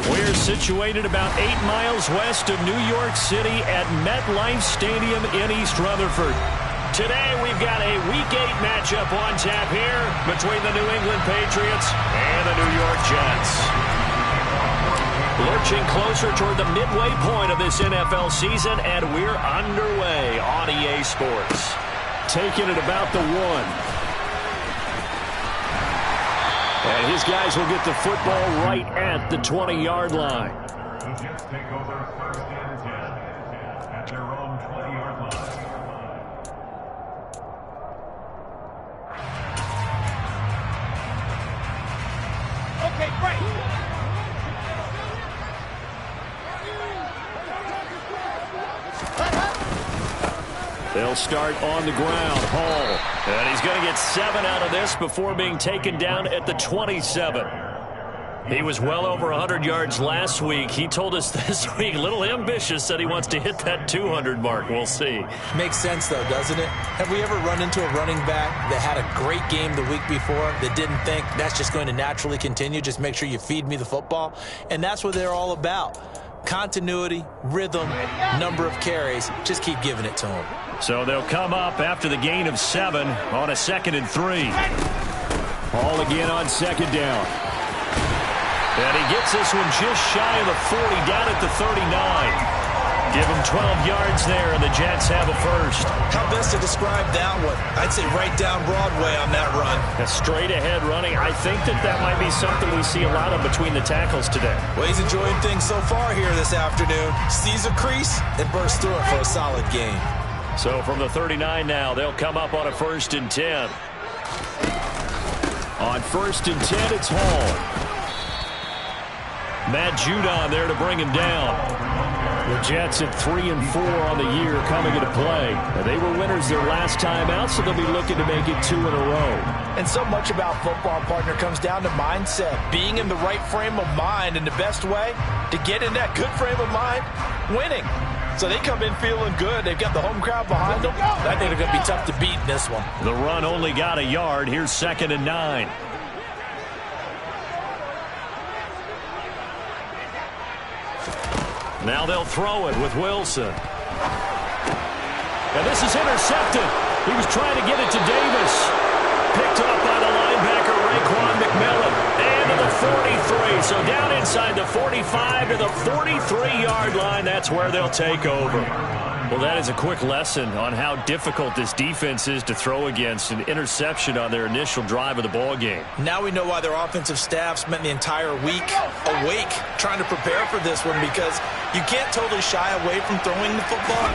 We're situated about 8 miles west of New York City at MetLife Stadium in East Rutherford. Today we've got a Week 8 matchup on tap here between the New England Patriots and the New York Jets. Lurching closer toward the midway point of this NFL season, and we're underway on EA Sports. Taking it about the 1. And his guys will get the football right at the 20-yard line. The Jets take over first and 10 at their own 20-yard line. Okay, break. They'll start on the ground. Hall. And he's going to get 7 out of this before being taken down at the 27. He was well over 100 yards last week. He told us this week, a little ambitious, said he wants to hit that 200 mark. We'll see. Makes sense, though, doesn't it? Have we ever run into a running back that had a great game the week before that didn't think that's just going to naturally continue? Just make sure you feed me the football. And that's what they're all about. Continuity, rhythm, number of carries. Just keep giving it to them. So they'll come up after the gain of 7 on a 2nd and 3. Ball again on 2nd down. And he gets this one just shy of the 40, down at the 39. Give him 12 yards there, and the Jets have a first. How best to describe that one? I'd say right down Broadway on that run. A straight-ahead running. I think that might be something we see a lot of between the tackles today. Well, he's enjoying things so far here this afternoon. Sees a crease and bursts through it for a solid gain. So from the 39 now, they'll come up on a 1st and 10. On 1st and 10, it's Hall. Matt Judon there to bring him down. The Jets at 3 and 4 on the year coming into play. They were winners their last time out, so they'll be looking to make it 2 in a row. And so much about football, partner, comes down to mindset. Being in the right frame of mind, and the best way to get in that good frame of mind, winning. So they come in feeling good. They've got the home crowd behind them. I think they're going to be tough to beat in this one. The run only got a yard. Here's 2nd and 9. Now they'll throw it with Wilson. And this is intercepted. He was trying to get it to Davis. Picked up by the linebacker, Raekwon McMillan. And to the 43. So down inside the 45 to the 43-yard line. That's where they'll take over. Well, that is a quick lesson on how difficult this defense is to throw against. An interception on their initial drive of the ball game. Now we know why their offensive staff spent the entire week awake trying to prepare for this one, because you can't totally shy away from throwing the football,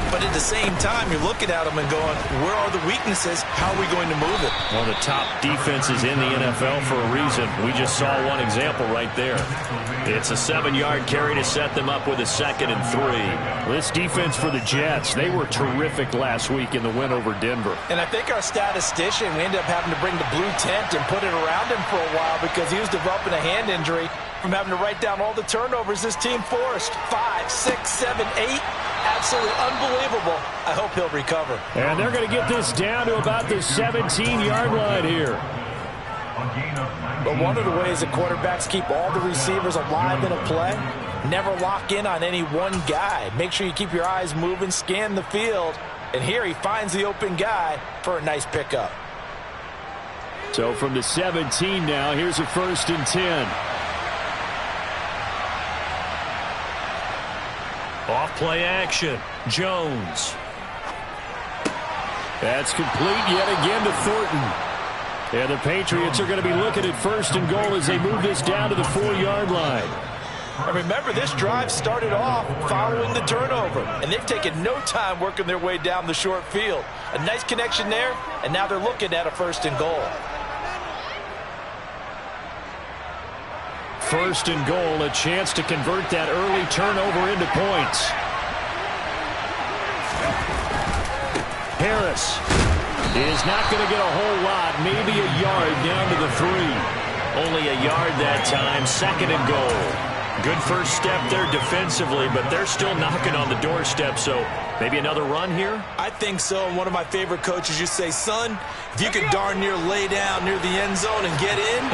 but at the same time you're looking at them and going, where are the weaknesses? How are we going to move it? One of the top defenses in the NFL for a reason. We just saw one example right there. It's a 7-yard carry to set them up with a 2nd and 3. This defense for the Jets, they were terrific last week in the win over Denver. And I think our statistician, we ended up having to bring the blue tent and put it around him for a while because he was developing a hand injury from having to write down all the turnovers this team forced. 5, 6, 7, 8. Absolutely unbelievable. I hope he'll recover. And they're going to get this down to about the 17-yard line here. But one of the ways that quarterbacks keep all the receivers alive in a play, never lock in on any one guy. Make sure you keep your eyes moving, scan the field. And here he finds the open guy for a nice pickup. So from the 17 now, here's a 1st and 10. Off play action. Jones. That's complete yet again to Thornton. And the Patriots are going to be looking at 1st and goal as they move this down to the 4-yard line. And remember, this drive started off following the turnover, and they've taken no time working their way down the short field. A nice connection there, and now they're looking at a 1st and goal. 1st and goal, a chance to convert that early turnover into points. Harris is not going to get a whole lot, maybe a yard down to the 3. Only a yard that time, 2nd and goal. Good first step there defensively, but they're still knocking on the doorstep, so maybe another run here? I think so, and one of my favorite coaches used to say, son, if you could darn near lay down near the end zone and get in,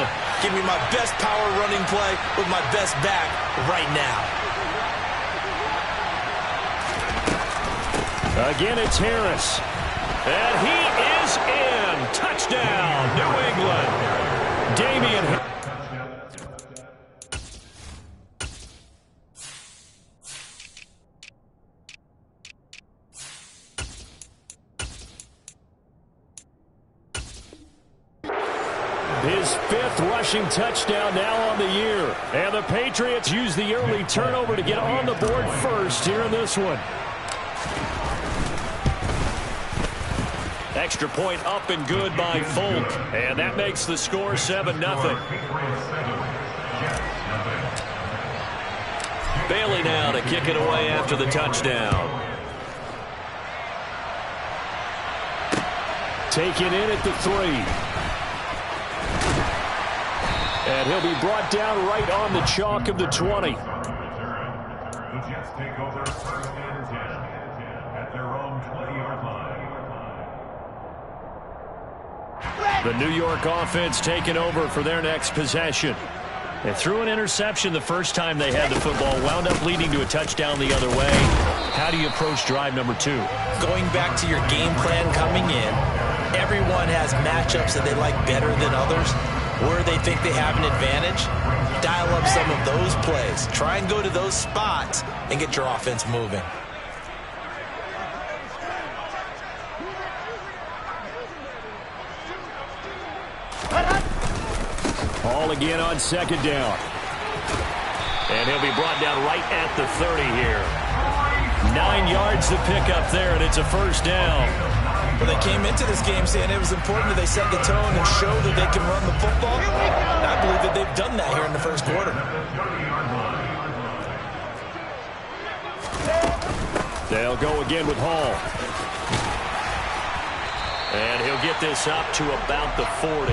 give me my best power running play with my best back right now. Again, it's Harris. And he is in. Touchdown, New England. Damian Harris. His 5th rushing touchdown now on the year. And the Patriots use the early turnover to get on the board first here in this one. Extra point up and good by Folk. And that makes the score 7-0. Bailey now to kick it away after the touchdown. Taken in at the 3. And he'll be brought down right on the chalk of the 20. The Jets take over 1st and 10 at their own 20-yard line. The New York offense taking over for their next possession. They threw an interception the first time they had the football, wound up leading to a touchdown the other way. How do you approach drive number 2? Going back to your game plan coming in, everyone has matchups that they like better than others. Where they think they have an advantage, dial up some of those plays. Try and go to those spots and get your offense moving. Ball again on 2nd down. And he'll be brought down right at the 30 here. 9 yards to pick up there, and it's a 1st down. Well, they came into this game saying it was important that they set the tone and show that they can run the football. And I believe that they've done that here in the 1st quarter. They'll go again with Hall. And he'll get this up to about the 40.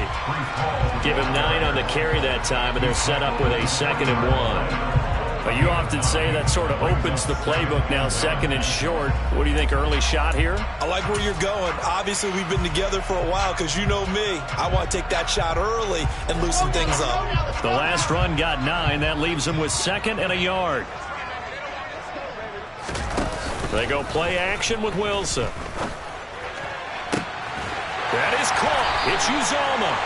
Give him 9 on the carry that time, and they're set up with a 2nd and 1. But you often say that sort of opens the playbook now, 2nd and short. What do you think, early shot here? I like where you're going. Obviously, we've been together for a while because you know me. I want to take that shot early and loosen things up. The last run got 9. That leaves them with 2nd and a yard. They go play action with Wilson. That is caught. It's Uzomah.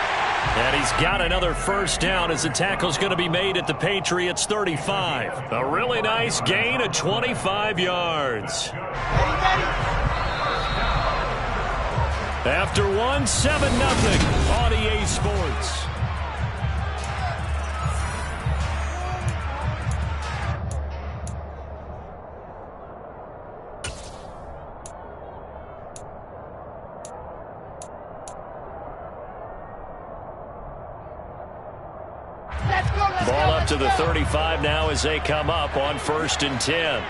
And he's got another 1st down as the tackle's going to be made at the Patriots 35. A really nice gain of 25 yards. After 1, 7-0 on EA Sports. Ball up to the 35 now as they come up on 1st and 10.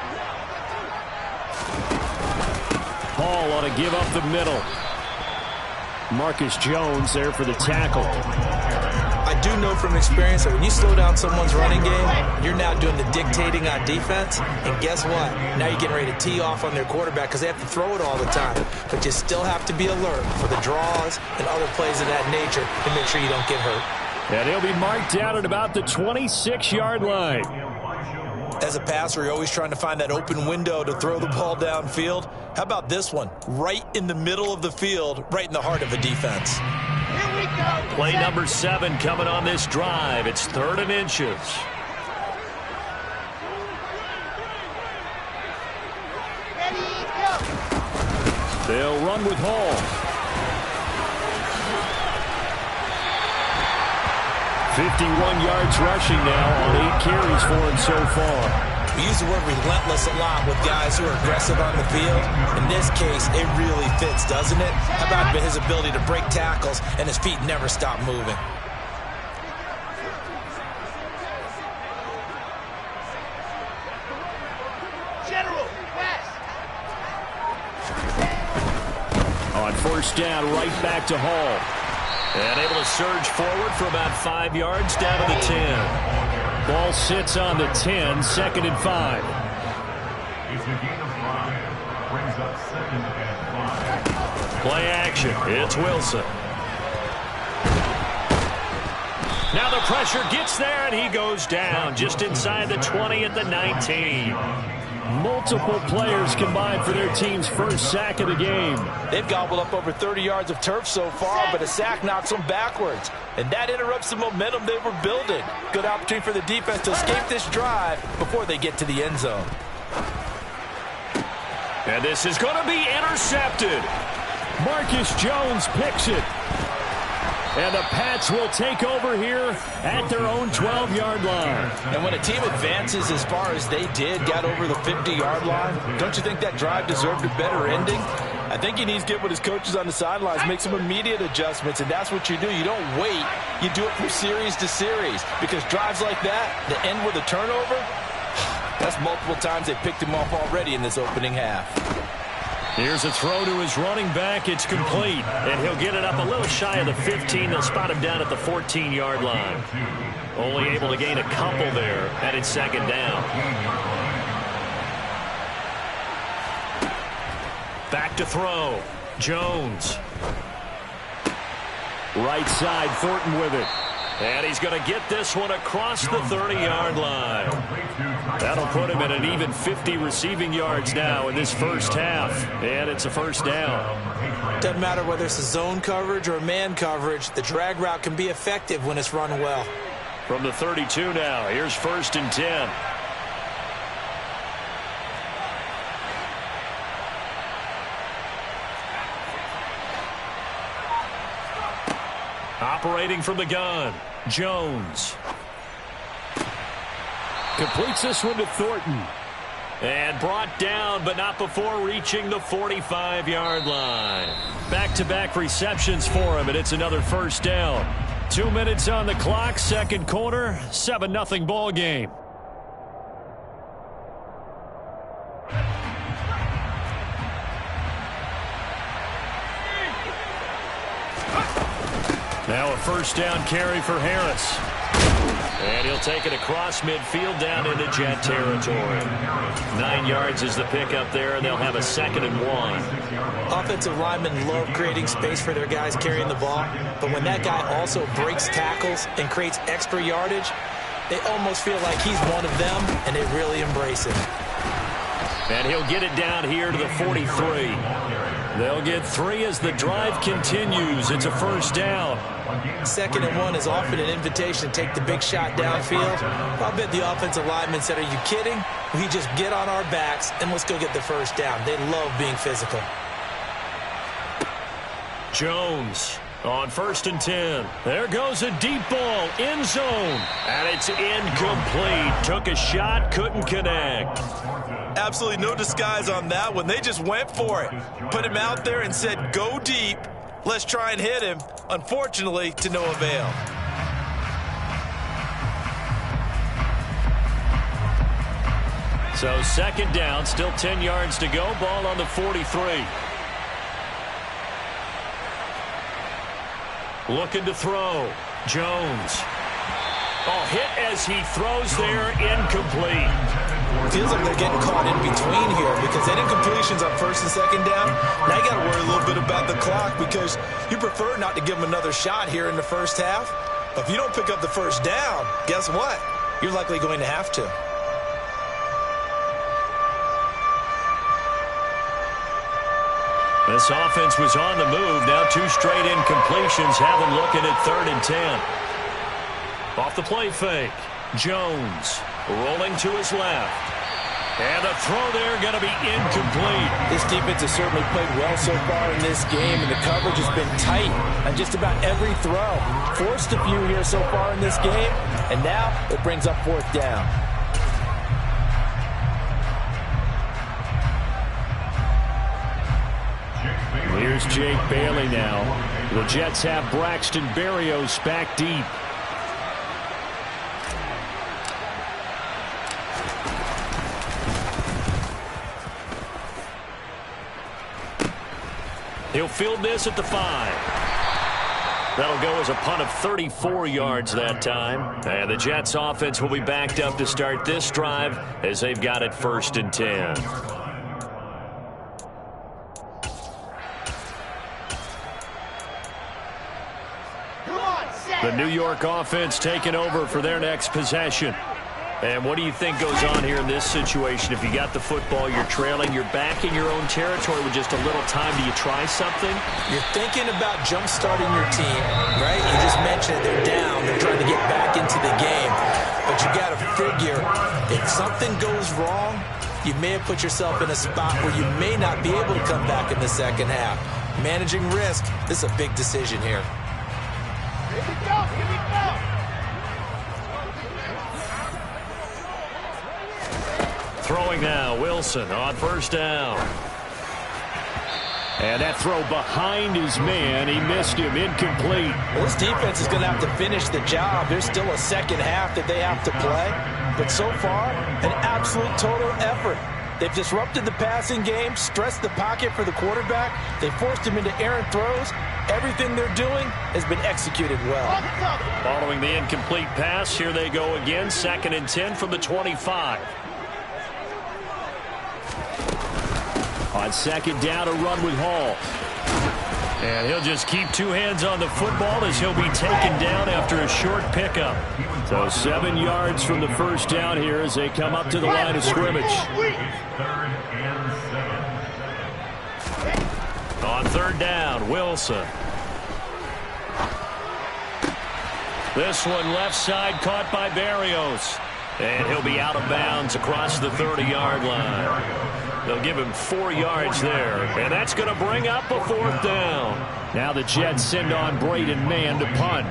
Hall ought to give up the middle. Marcus Jones there for the tackle. I do know from experience that when you slow down someone's running game, you're now doing the dictating on defense. And guess what? Now you're getting ready to tee off on their quarterback because they have to throw it all the time. But you still have to be alert for the draws and other plays of that nature to make sure you don't get hurt. And he'll be marked down at about the 26-yard line. As a passer, you're always trying to find that open window to throw the ball downfield. How about this one? Right in the middle of the field, right in the heart of a defense. Here we go. Play number 7 coming on this drive. It's 3rd and inches. Ready, go. They'll run with Hall. 51 yards rushing now on 8 carries for him so far. We use the word relentless a lot with guys who are aggressive on the field. In this case, it really fits, doesn't it? How about his ability to break tackles and his feet never stop moving? General, west. On first down, right back to Hall. And able to surge forward for about 5 yards down to the 10. Ball sits on the 10, 2nd and 5. It's a gain of 5. Brings up 2nd and 5. Play action. It's Wilson. Now the pressure gets there, and he goes down just inside the 20 at the 19. Multiple players combined for their team's first sack of the game. They've gobbled up over 30 yards of turf so far, but a sack knocks them backwards. And that interrupts the momentum they were building. Good opportunity for the defense to escape this drive before they get to the end zone. And this is going to be intercepted. Marcus Jones picks it. And the Pats will take over here at their own 12-yard line. And when a team advances as far as they did, got over the 50-yard line, don't you think that drive deserved a better ending? I think he needs to get with his coaches on the sidelines, make some immediate adjustments, and that's what you do. You don't wait. You do it from series to series, because drives like that, that end with a turnover, that's multiple times they picked him off already in this opening half. Here's a throw to his running back. It's complete. And he'll get it up a little shy of the 15. They'll spot him down at the 14-yard line. Only able to gain a couple there, and it's 2nd down. Back to throw. Jones. Right side, Thornton with it. And he's going to get this one across the 30-yard line. That'll put him at an even 50 receiving yards now in this first half. And it's a first down. Doesn't matter whether it's a zone coverage or a man coverage, the drag route can be effective when it's run well. From the 32 now, here's 1st and 10. Operating from the gun, Jones. Completes this one to Thornton. And brought down, but not before reaching the 45-yard line. Back-to-back receptions for him, and it's another first down. 2 minutes on the clock, 2nd quarter, 7-0 ball game. Now a first down carry for Harris. And he'll take it across midfield down into Jet territory. 9 yards is the pickup there, and they'll have a 2nd and 1. Offensive linemen love creating space for their guys carrying the ball, but when that guy also breaks tackles and creates extra yardage, they almost feel like he's one of them, and they really embrace it. And he'll get it down here to the 43. They'll get 3 as the drive continues. It's a first down. 2nd and 1 is often an invitation to take the big shot downfield. I'll bet the offensive lineman said, "Are you kidding? We just get on our backs and let's go get the first down." They love being physical. Jones on 1st and 10. There goes a deep ball, end zone. And it's incomplete. Took a shot, couldn't connect. Absolutely no disguise on that one. They just went for it. Put him out there and said, "Go deep. Let's try and hit him." Unfortunately, to no avail. So 2nd down, still 10 yards to go. Ball on the 43. Looking to throw. Jones. Oh, hit as he throws there, incomplete. Feels like they're getting caught in between here because that incompletion's on 1st and 2nd down. Now you got to worry a little bit about the clock because you prefer not to give them another shot here in the first half. But if you don't pick up the first down, guess what? You're likely going to have to. This offense was on the move. Now 2 straight incompletions have them looking at 3rd and 10. Off the play fake. Jones rolling to his left. And the throw there going to be incomplete. This defense has certainly played well so far in this game, and the coverage has been tight on just about every throw. Forced a few here so far in this game, and now it brings up fourth down. Here's Jake Bailey now. The Jets have Braxton Berrios back deep. He'll field this at the 5. That'll go as a punt of 34 yards that time. And the Jets offense will be backed up to start this drive as they've got it 1st and 10. The New York offense taking over for their next possession. And what do you think goes on here in this situation? If you got the football, you're trailing, you're back in your own territory with just a little time. Do you try something? You're thinking about jump-starting your team, right? You just mentioned it. They're down. They're trying to get back into the game. But you got to figure, if something goes wrong, you may have put yourself in a spot where you may not be able to come back in the second half. Managing risk, this is a big decision here. Here we go, here we go. Throwing now, Wilson on 1st down. And that throw behind his man. He missed him, incomplete. Well, this defense is going to have to finish the job. There's still a second half that they have to play. But so far, an absolute total effort. They've disrupted the passing game, stressed the pocket for the quarterback. They forced him into errant throws. Everything they're doing has been executed well. Following the incomplete pass, here they go again. 2nd and 10 from the 25. On 2nd down, a run with Hall. And he'll just keep 2 hands on the football as he'll be taken down after a short pickup. So 7 yards from the 1st down here as they come up to the line of scrimmage. 3rd and 7. On 3rd down, Wilson. This one left side caught by Berrios. And he'll be out of bounds across the 30-yard line. They'll give him 4 yards there, and that's going to bring up a 4th down. Now the Jets send on Braden Mann to punt.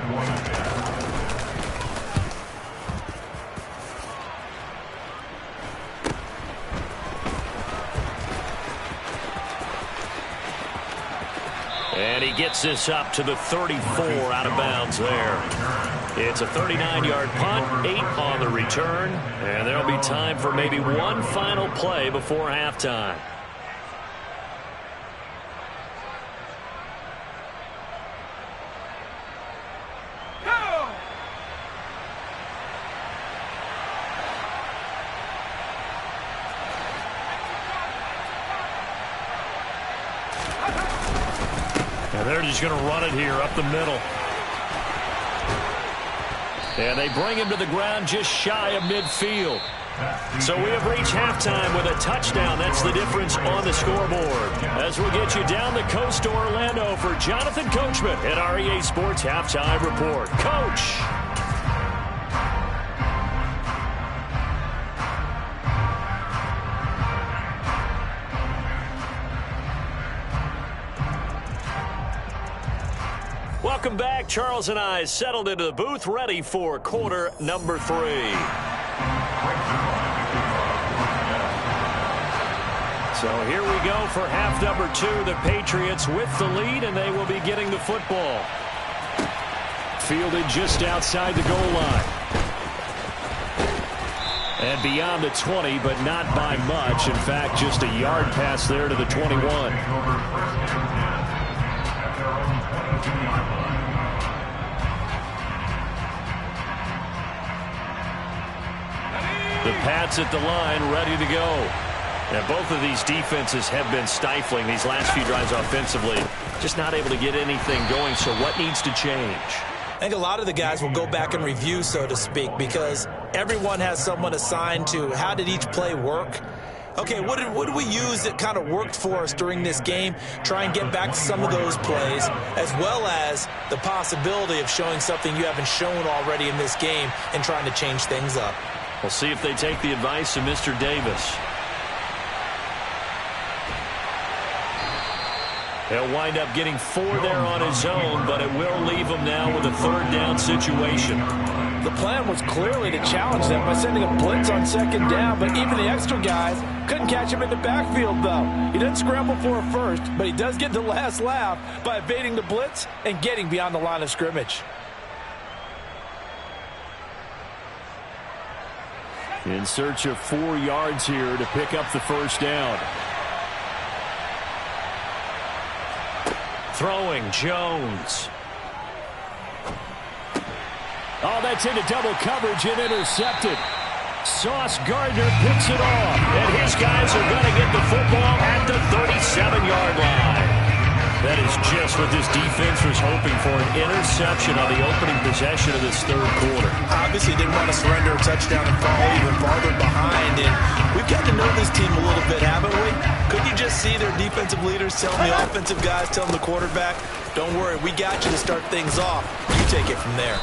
And he gets this up to the 34, out of bounds there. It's a 39-yard punt, 8 on the return, and there'll be time for maybe one final play before halftime. And they're just going to run it here up the middle. And they bring him to the ground just shy of midfield. So we have reached halftime with a touchdown. That's the difference on the scoreboard. As we'll get you down the coast to Orlando for Jonathan Coachman at our EA Sports Halftime Report. Coach! Welcome back. Charles and I settled into the booth, ready for quarter number 3. So here we go for half number 2. The Patriots with the lead, and they will be getting the football. Fielded just outside the goal line. And beyond the 20, but not by much. In fact, just a yard pass there to the 21. The Pats at the line, ready to go. And both of these defenses have been stifling these last few drives offensively. Just not able to get anything going, so what needs to change? I think a lot of the guys will go back and review, so to speak, because everyone has someone assigned to how did each play work. Okay, what did we use that kind of worked for us during this game? Try and get back to some of those plays, as well as the possibility of showing something you haven't shown already in this game and trying to change things up. We'll see if they take the advice of Mr. Davis. He'll wind up getting 4 there on his own, but it will leave him now with a 3rd down situation. The plan was clearly to challenge them by sending a blitz on 2nd down, but even the extra guys couldn't catch him in the backfield, though. He doesn't scramble for a first, but he does get the last laugh by evading the blitz and getting beyond the line of scrimmage. In search of 4 yards here to pick up the 1st down. Throwing, Jones. Oh, that's into double coverage and intercepted. Sauce Gardner picks it off, and his guys are going to get the football at the 37-yard line. That is just what this defense was hoping for, an interception on the opening possession of this 3rd quarter. Obviously didn't want to surrender a touchdown and fall even farther behind, and we've got to know this team a little bit, haven't we? Couldn't you just see their defensive leaders telling the offensive guys, telling the quarterback, don't worry, we got you to start things off. You take it from there.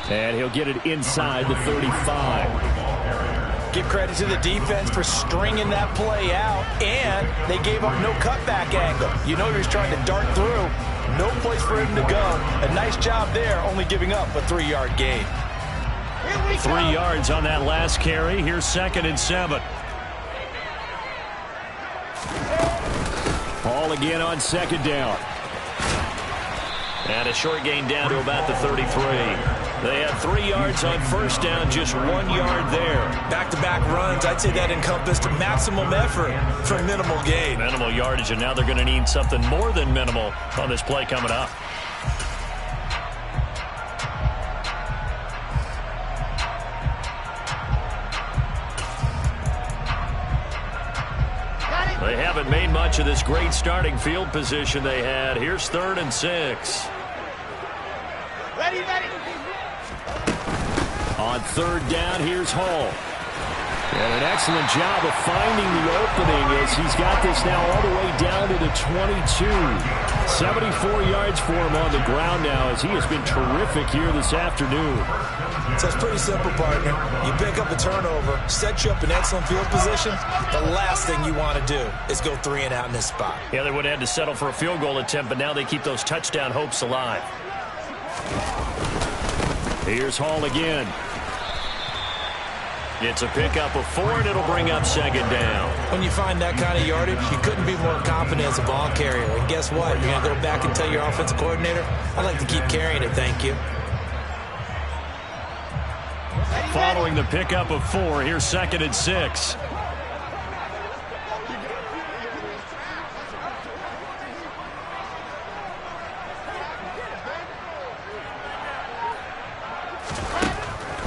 And he'll get it inside the 35. Give credit to the defense for stringing that play out, and they gave up no cutback angle. You know he was trying to dart through. No place for him to go. A nice job there, only giving up a 3-yard gain. 3 yards on that last carry. Here's 2nd and 7. Ball again on 2nd down. And a short gain down to about the 33. They had 3 yards on 1st down, just 1 yard there. Back-to-back runs, I'd say that encompassed maximum effort for minimal gain. Minimal yardage, and now they're going to need something more than minimal on this play coming up. They haven't made much of this great starting field position they had. Here's 3rd and 6. Ready, ready. On 3rd down, here's Hall. And an excellent job of finding the opening as he's got this now all the way down to the 22. 74 yards for him on the ground now as he has been terrific here this afternoon. So it's pretty simple, partner. You pick up a turnover, set you up in excellent field position. The last thing you want to do is go 3 and out in this spot. Yeah, they would have had to settle for a field goal attempt, but now they keep those touchdown hopes alive. Here's Hall again. It's a pickup of 4, and it'll bring up 2nd down. When you find that kind of yardage, you couldn't be more confident as a ball carrier. And guess what? You're going to go back and tell your offensive coordinator, I'd like to keep carrying it, thank you. Following the pickup of 4, here's 2nd and 6.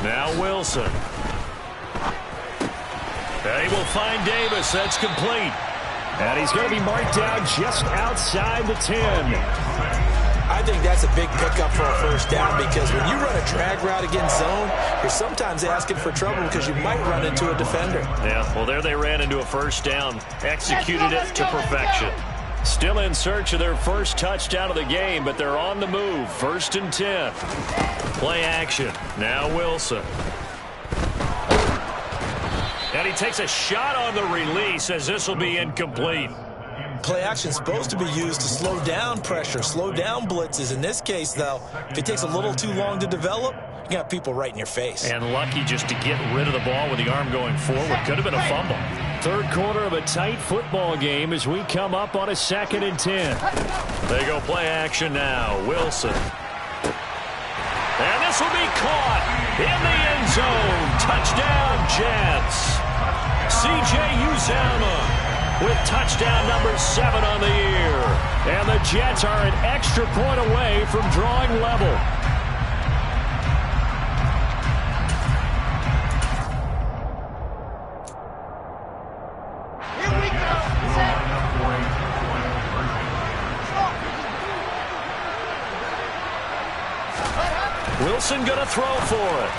Now Wilson. And he will find Davis. That's complete. And he's going to be marked down just outside the 10. I think that's a big pickup for a 1st down because when you run a drag route against zone, you're sometimes asking for trouble because you might run into a defender. Yeah, well, there they ran into a 1st down. Executed it to perfection. Still in search of their 1st touchdown of the game, but they're on the move. 1st and 10. Play action. Now Wilson. And he takes a shot on the release as this will be incomplete. Play action is supposed to be used to slow down pressure, slow down blitzes. In this case, though, if it takes a little too long to develop, you got people right in your face. And lucky just to get rid of the ball with the arm going forward. Could have been a fumble. 3rd quarter of a tight football game as we come up on a 2nd and 10. They go play action now. Wilson. And this will be caught in the end zone. Touchdown, Jets. C.J. Uzomah with touchdown number 7 on the year. And the Jets are an extra point away from drawing level. Here we go. Set. Wilson going to throw for it.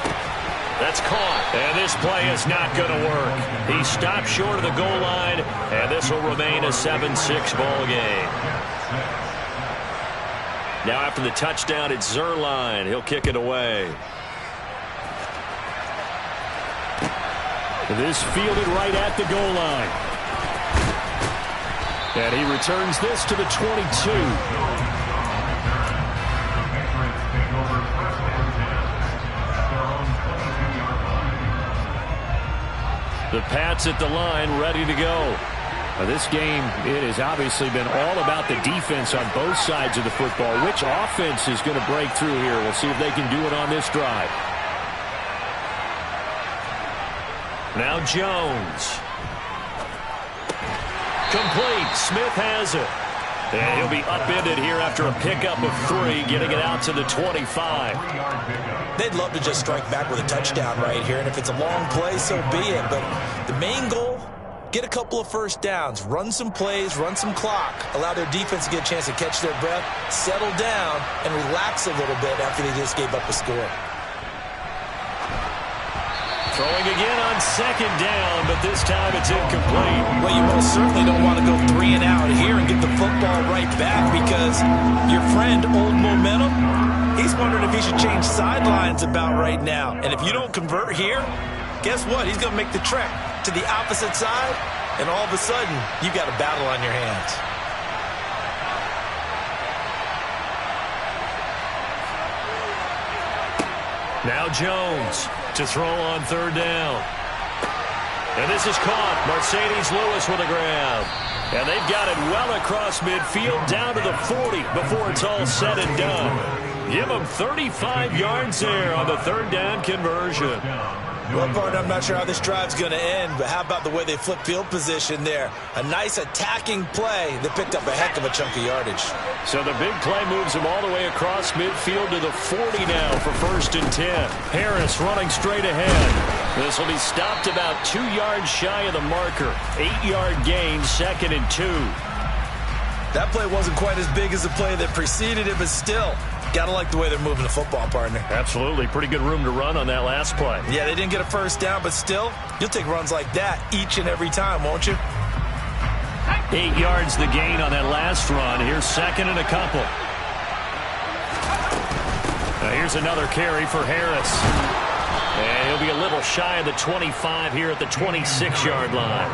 That's caught. And this play is not going to work. He stopped short of the goal line, and this will remain a 7-6 ball game. Now after the touchdown, it's Zerline. He'll kick it away. This fielded right at the goal line. And he returns this to the 22. The Pats at the line, ready to go. This game, it has obviously been all about the defense on both sides of the football. Which offense is going to break through here? We'll see if they can do it on this drive. Now Jones. Complete. Smith has it. And he'll be upended here after a pickup of 3, getting it out to the 25. They'd love to just strike back with a touchdown right here, and if it's a long play, so be it. But the main goal, get a couple of first downs, run some plays, run some clock, allow their defense to get a chance to catch their breath, settle down, and relax a little bit after they just gave up a score. Throwing again on second down, but this time it's incomplete. Well, you most certainly don't want to go 3 and out here and get the football right back, because your friend, Old Momentum, he's wondering if he should change sidelines about right now. And if you don't convert here, guess what? He's going to make the trek to the opposite side, and all of a sudden, you've got a battle on your hands. Now Jones to throw on third down. And this is caught. Mercedes Lewis with a grab. And they've got it well across midfield down to the 40 before it's all said and done. Give them 35 yards there on the third down conversion. Well, partner, I'm not sure how this drive's going to end, but how about the way they flip field position there? A nice attacking play that picked up a heck of a chunk of yardage. So the big play moves him all the way across midfield to the 40 now for 1st and 10. Harris running straight ahead. This will be stopped about 2 yards shy of the marker. 8-yard gain, 2nd and 2. That play wasn't quite as big as the play that preceded it, but still, got to like the way they're moving the football, partner. Absolutely. Pretty good room to run on that last play. Yeah, they didn't get a first down, but still, you'll take runs like that each and every time, won't you? 8 yards the gain on that last run. Here's 2nd and a couple. Now here's another carry for Harris. And he'll be a little shy of the 25 here at the 26-yard line.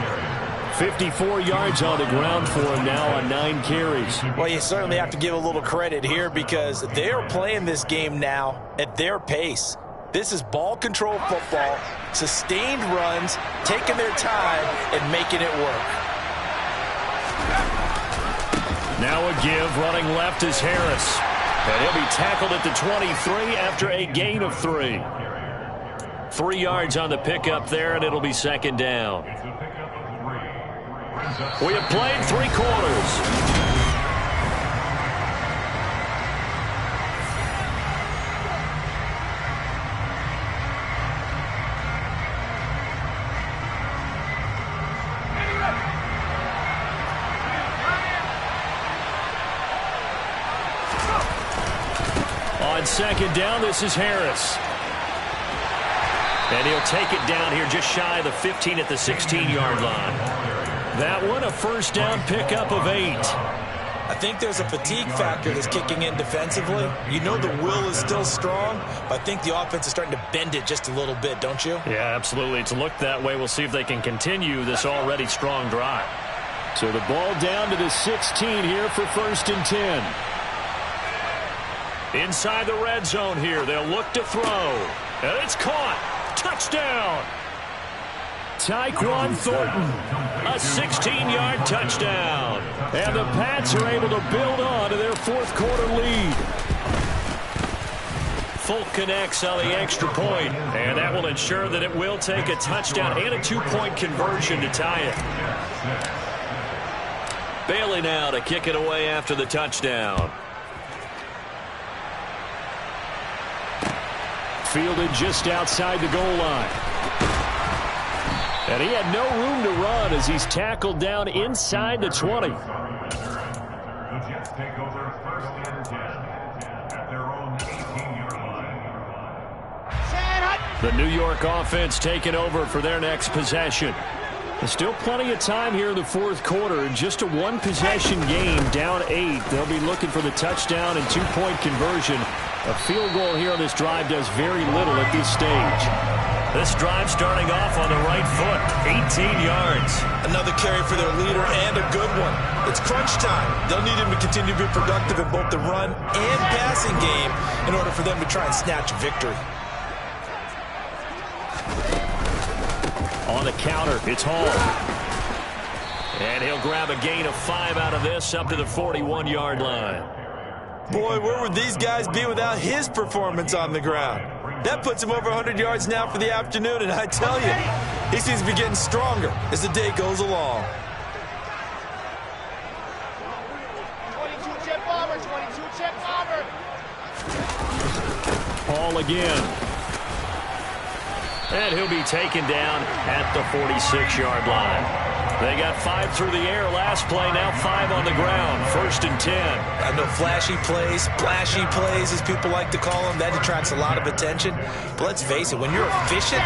54 yards on the ground for him now on 9 carries. Well, you certainly have to give a little credit here, because they are playing this game now at their pace. This is ball control football, sustained runs, taking their time and making it work. Now a give, running left is Harris. And he'll be tackled at the 23 after a gain of 3. 3 yards on the pickup there, and it'll be 2nd down. We have played 3 quarters. On 2nd down, this is Harris. And he'll take it down here just shy of the 15 at the 16-yard line. That one, a 1st down pickup of 8. I think there's a fatigue factor that's kicking in defensively. You know the will is still strong, but I think the offense is starting to bend it just a little bit, don't you? Yeah, absolutely. It's looked that way. We'll see if they can continue this already strong drive. So the ball down to the 16 here for 1st and 10. Inside the red zone here. They'll look to throw. And it's caught. Touchdown. Tyquan Thornton, a 16-yard touchdown. And the Pats are able to build on to their 4th quarter lead. Folk connects on the extra point, and that will ensure that it will take a touchdown and a 2-point conversion to tie it. Bailey now to kick it away after the touchdown. Fielded just outside the goal line. And he had no room to run as he's tackled down inside the 20. The Jets take over 1st and 10 at their own 18-yard line. The New York offense taking over for their next possession. There's still plenty of time here in the 4th quarter. Just a 1-possession game, down 8. They'll be looking for the touchdown and 2-point conversion. A field goal here on this drive does very little at this stage. This drive starting off on the right foot, 18 yards. Another carry for their leader and a good one. It's crunch time. They'll need him to continue to be productive in both the run and passing game in order for them to try and snatch victory. On the counter, it's Hall. And he'll grab a gain of 5 out of this up to the 41-yard line. Boy, where would these guys be without his performance on the ground? That puts him over 100 yards now for the afternoon, and I tell you, he seems to be getting stronger as the day goes along. 22 chip bomber, 22 chip bomber. Hall again. And he'll be taken down at the 46-yard line. They got 5 through the air last play, now 5 on the ground. 1st and 10. I know flashy plays, splashy plays, as people like to call them, that attracts a lot of attention. But let's face it, when you're efficient,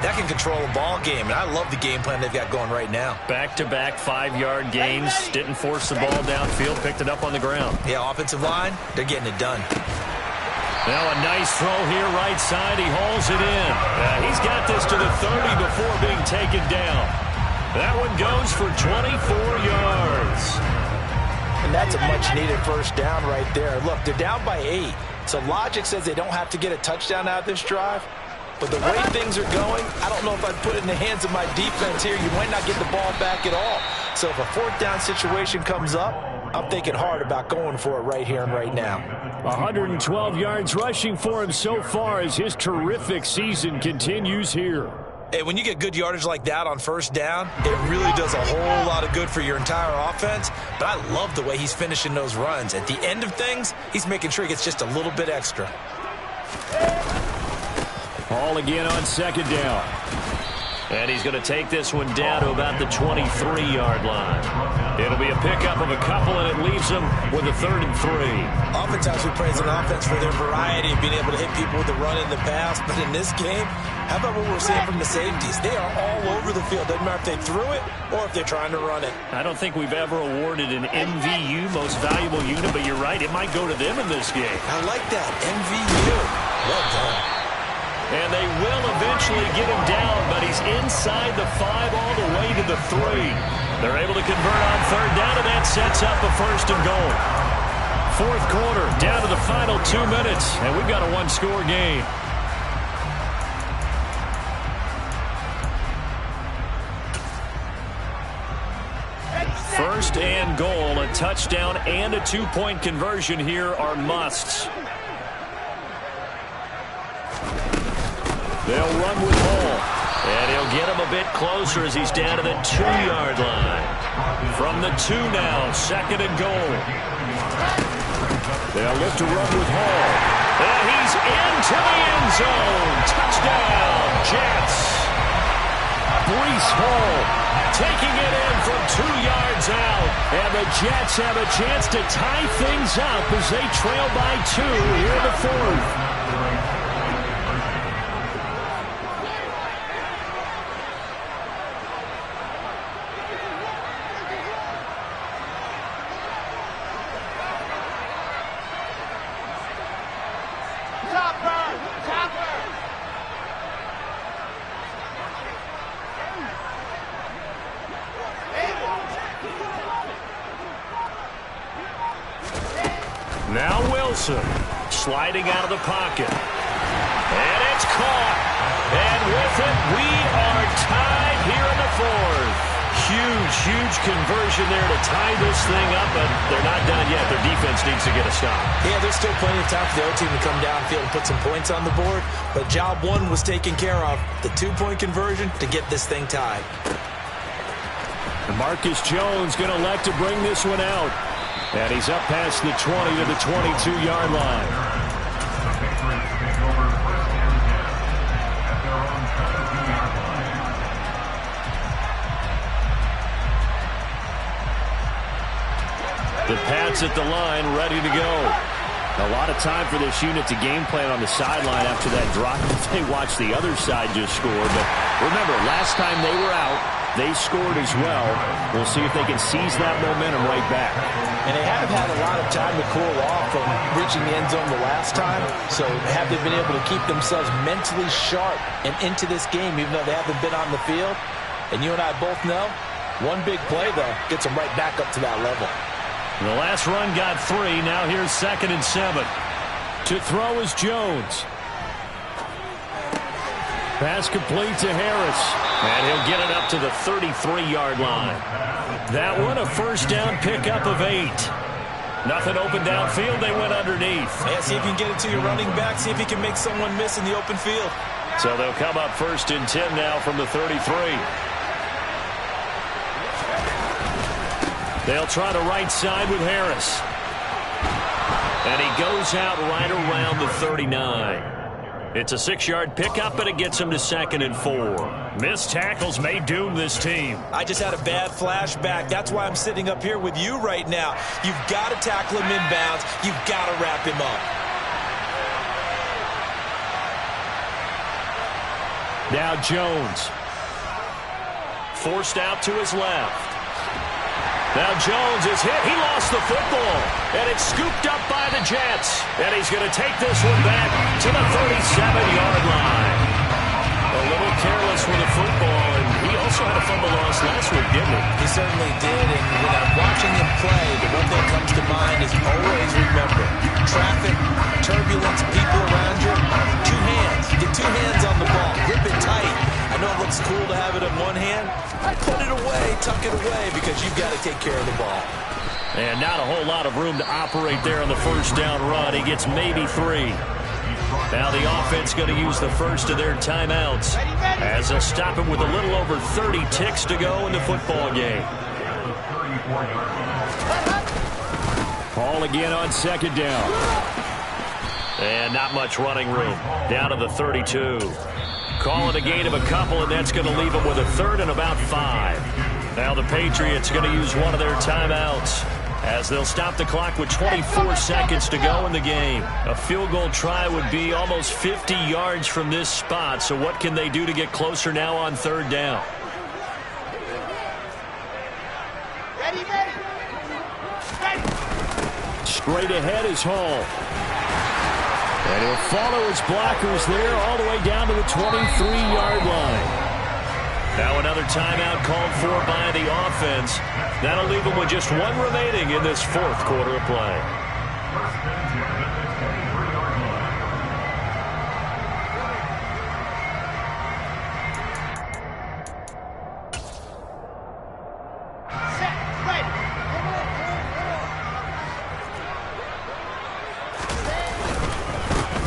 that can control a ball game. And I love the game plan they've got going right now. Back-to-back 5-yard gains. Didn't force the ball downfield, picked it up on the ground. Yeah, offensive line, they're getting it done. Now a nice throw here right side. He hauls it in. He's got this to the 30 before being taken down. That one goes for 24 yards. And that's a much-needed first down right there. Look, they're down by 8. So logic says they don't have to get a touchdown out of this drive. But the way things are going, I don't know if I'd put it in the hands of my defense here. You might not get the ball back at all. So if a 4th down situation comes up, I'm thinking hard about going for it right here and right now. 112 yards rushing for him so far as his terrific season continues here. Hey, when you get good yardage like that on first down, it really does a whole lot of good for your entire offense. But I love the way he's finishing those runs. At the end of things, he's making sure he gets just a little bit extra. Ball again on 2nd down. And he's going to take this one down to about the 23-yard line. It'll be a pickup of a couple, and it leaves him with a 3rd and 3. Oftentimes we praise an offense for their variety of being able to hit people with the run in the pass. But in this game, how about what we're seeing from the safeties? They are all over the field. Doesn't matter if they threw it or if they're trying to run it. I don't think we've ever awarded an MVU, most valuable unit, but you're right, it might go to them in this game. I like that, MVU. Well done. And they will eventually get him down, but he's inside the 5 all the way to the 3. They're able to convert on 3rd down, and that sets up a 1st and goal. 4th quarter, down to the final 2 minutes, and we've got a 1-score game. First and goal, a touchdown and a 2-point conversion here are musts. They'll run with Hall, and he'll get him a bit closer as he's down to the 2-yard line. From the 2 now, 2nd and goal. They'll look to run with Hall, and he's into the end zone. Touchdown, Jets. Breece Hall taking it in from 2 yards out, and the Jets have a chance to tie things up as they trail by 2 here in the 4th. Now Wilson sliding out of the pocket. And it's caught. And with it, we are tied here in the 4th. Huge conversion there to tie this thing up, but they're not done yet. Their defense needs to get a stop. Yeah, there's still plenty of time for the other team to come downfield and put some points on the board, but job 1 was taken care of. The 2-point conversion to get this thing tied. And Marcus Jones going to elect to bring this one out. And he's up past the 20 to the 22-yard line. The Patriots take over 1st and 10 at their own 22-yard line. The Pats at the line, ready to go. A lot of time for this unit to game plan on the sideline after that drop. They watched the other side just score. But remember, last time they were out, They scored as well. We'll see if they can seize that momentum right back. And they haven't had a lot of time to cool off from reaching the end zone the last time. So have they been able to keep themselves mentally sharp and into this game, even though they haven't been on the field? And you and I both know, one big play, though, gets them right back up to that level. The last run got 3. Now here's 2nd and 7. To throw is Jones. Pass complete to Harris. And he'll get it up to the 33-yard line. That one a first down pickup of 8. Nothing open downfield. They went underneath. Yeah, see if you can get it to your running back. See if you can make someone miss in the open field. So they'll come up 1st and 10 now from the 33. They'll try the right side with Harris. And he goes out right around the 39. It's a 6-yard pickup, but it gets him to 2nd and 4. Missed tackles may doom this team. I just had a bad flashback. That's why I'm sitting up here with you right now. You've got to tackle him inbounds. You've got to wrap him up. Now Jones. Forced out to his left. Now Jones is hit. He lost the football. And it's scooped up by the Jets. And he's going to take this one back to the 37-yard line. A little careless with the football. And he also had a fumble loss last week, didn't he? He certainly did. And when I'm watching him play, the one thing that comes to mind is always remember, traffic, turbulence, people around you, 2 hands. Get 2 hands on the ball. Grip it tight. I know it looks cool to have it in one hand. Put it away, tuck it away, because you've got to take care of the ball. And not a whole lot of room to operate there on the first down run. He gets maybe 3. Now the offense going to use the first of their timeouts as they'll stop him with a little over 30 ticks to go in the football game. Ball again on 2nd down. And not much running room. Down to the 32. Call it a gain of a couple, and that's going to leave them with a 3rd and about 5. Now the Patriots going to use one of their timeouts as they'll stop the clock with 24 seconds to go in the game. A field goal try would be almost 50 yards from this spot, so what can they do to get closer now on 3rd down? Ready. Straight ahead is Hall. And he'll follow his blockers there all the way down to the 23-yard line. Now another timeout called for by the offense. That'll leave them with just 1 remaining in this 4th quarter of play.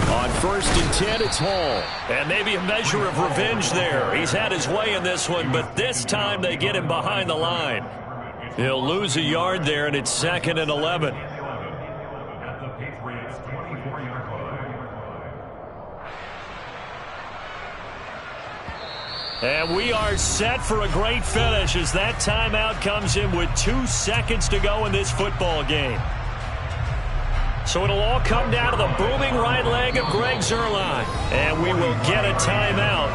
On 1st and 10, it's Hall. And maybe a measure of revenge there. He's had his way in this one, but this time they get him behind the line. He'll lose a yard there, and it's 2nd and 11. And we are set for a great finish as that timeout comes in with 2 seconds to go in this football game. So it'll all come down to the booming right leg of Greg Zuerlein. And we will get a timeout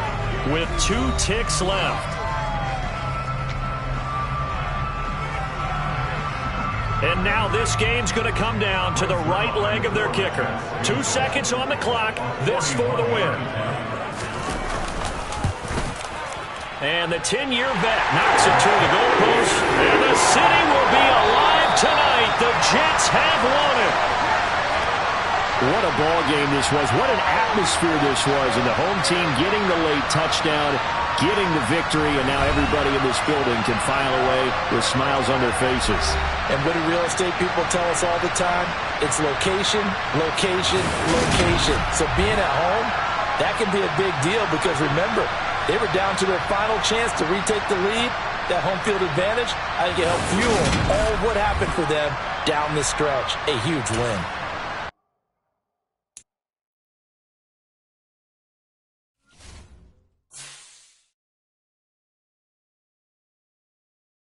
with 2 ticks left. And now this game's going to come down to the right leg of their kicker. 2 seconds on the clock. This for the win. And the 10-year vet knocks it to the goalpost. And the city will be alive tonight. The Jets have won it. What a ball game this was. What an atmosphere this was. And the home team getting the late touchdown, getting the victory, and now everybody in this building can file away with smiles on their faces. And what do real estate people tell us all the time? It's location, location, location. So being at home, that can be a big deal because remember, they were down to their final chance to retake the lead. That home field advantage, I think it helped fuel all of what happened for them down the stretch. A huge win.